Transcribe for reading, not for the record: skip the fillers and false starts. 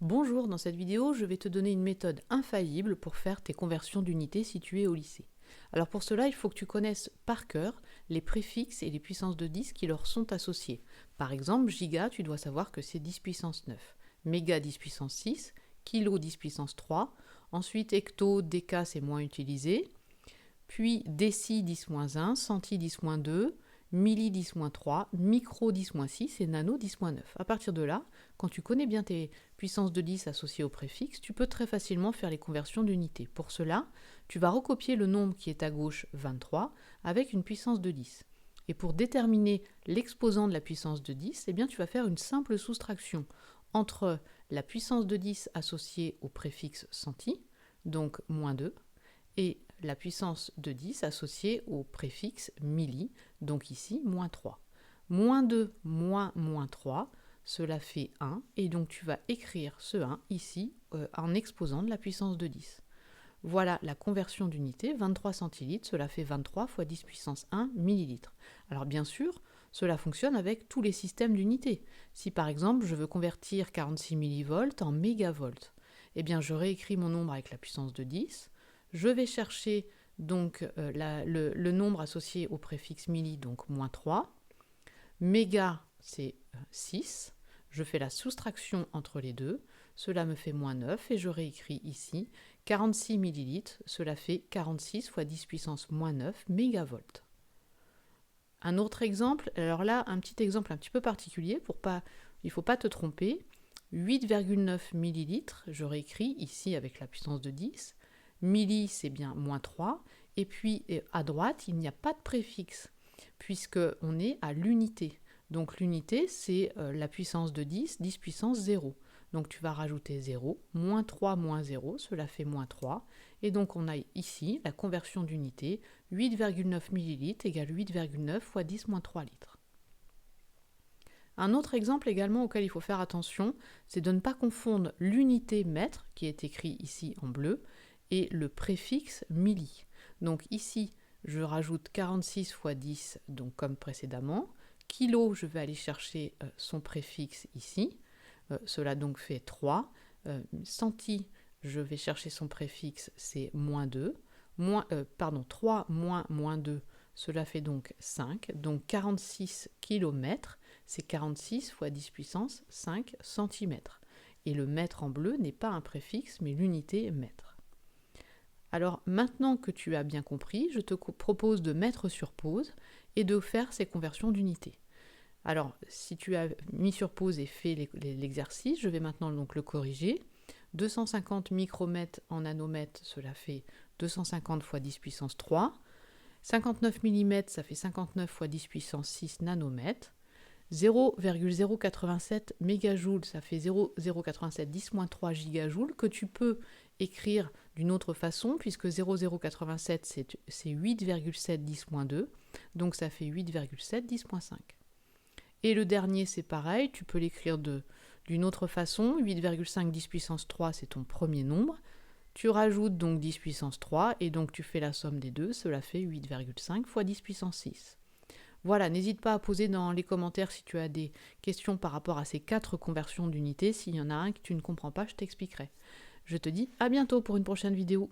Bonjour, dans cette vidéo, je vais te donner une méthode infaillible pour faire tes conversions d'unités si tu es au lycée. Alors pour cela, il faut que tu connaisses par cœur les préfixes et les puissances de 10 qui leur sont associées. Par exemple, giga, tu dois savoir que c'est 10 puissance 9, méga 10 puissance 6, kilo 10 puissance 3, ensuite hecto, déca c'est moins utilisé, puis déci 10-1, centi 10-2, milli 10-3, micro 10-6 et nano 10-9. À partir de là, quand tu connais bien tes puissances de 10 associées au préfixe, tu peux très facilement faire les conversions d'unités. Pour cela, tu vas recopier le nombre qui est à gauche 23 avec une puissance de 10. Et pour déterminer l'exposant de la puissance de 10, eh bien, tu vas faire une simple soustraction entre la puissance de 10 associée au préfixe centi, donc moins 2, et la puissance de 10 associée au préfixe milli, donc ici moins 3. Moins 2 moins 3, cela fait 1, et donc tu vas écrire ce 1 ici en exposant de la puissance de 10. Voilà la conversion d'unité, 23 centilitres, cela fait 23 fois 10 puissance 1 millilitres. Alors bien sûr, cela fonctionne avec tous les systèmes d'unités. Si par exemple je veux convertir 46 millivolts en mégavolt, eh bien je réécris mon nombre avec la puissance de 10, je vais chercher donc le nombre associé au préfixe milli, donc moins 3. Méga, c'est 6. Je fais la soustraction entre les deux. Cela me fait moins 9 et je réécris ici 46 millilitres. Cela fait 46 fois 10 puissance moins 9 mégavolt. Un autre exemple, alors là, un petit exemple un petit peu particulier, il ne faut pas te tromper. 8,9 millilitres, je réécris ici avec la puissance de 10. Milli, c'est bien moins 3. Et puis à droite, il n'y a pas de préfixe, puisqu'on est à l'unité. Donc l'unité, c'est la puissance de 10, 10 puissance 0. Donc tu vas rajouter 0, moins 3 moins 0, cela fait moins 3. Et donc on a ici la conversion d'unité, 8,9 ml égale 8,9 fois 10 moins 3 litres. Un autre exemple également auquel il faut faire attention, c'est de ne pas confondre l'unité mètre, qui est écrit ici en bleu, et le préfixe milli. Donc ici, je rajoute 46 fois 10, donc comme précédemment. Kilo, je vais aller chercher son préfixe ici. Cela donc fait 3. Centi, je vais chercher son préfixe, c'est moins 2. 3 moins 2, cela fait donc 5. Donc 46 km, c'est 46 fois 10 puissance 5 cm. Et le mètre en bleu n'est pas un préfixe, mais l'unité mètre. Alors maintenant que tu as bien compris, je te propose de mettre sur pause et de faire ces conversions d'unités. Alors, si tu as mis sur pause et fait l'exercice, je vais maintenant donc le corriger. 250 micromètres en nanomètres, cela fait 250 fois 10 puissance 3. 59 mm, ça fait 59 fois 10 puissance 6 nanomètres. 0,087 mégajoules, ça fait 0,087 10-3 gigajoules, que tu peux écrire d'une autre façon, puisque 0,087 c'est 8,7 10-2, donc ça fait 8,7 10-5. Et le dernier, c'est pareil, tu peux l'écrire d'une autre façon. 8,5 10 puissance 3, c'est ton premier nombre. Tu rajoutes donc 10 puissance 3, et donc tu fais la somme des deux, cela fait 8,5 fois 10 puissance 6. Voilà, n'hésite pas à poser dans les commentaires si tu as des questions par rapport à ces 4 conversions d'unités. S'il y en a un que tu ne comprends pas, je t'expliquerai. Je te dis à bientôt pour une prochaine vidéo.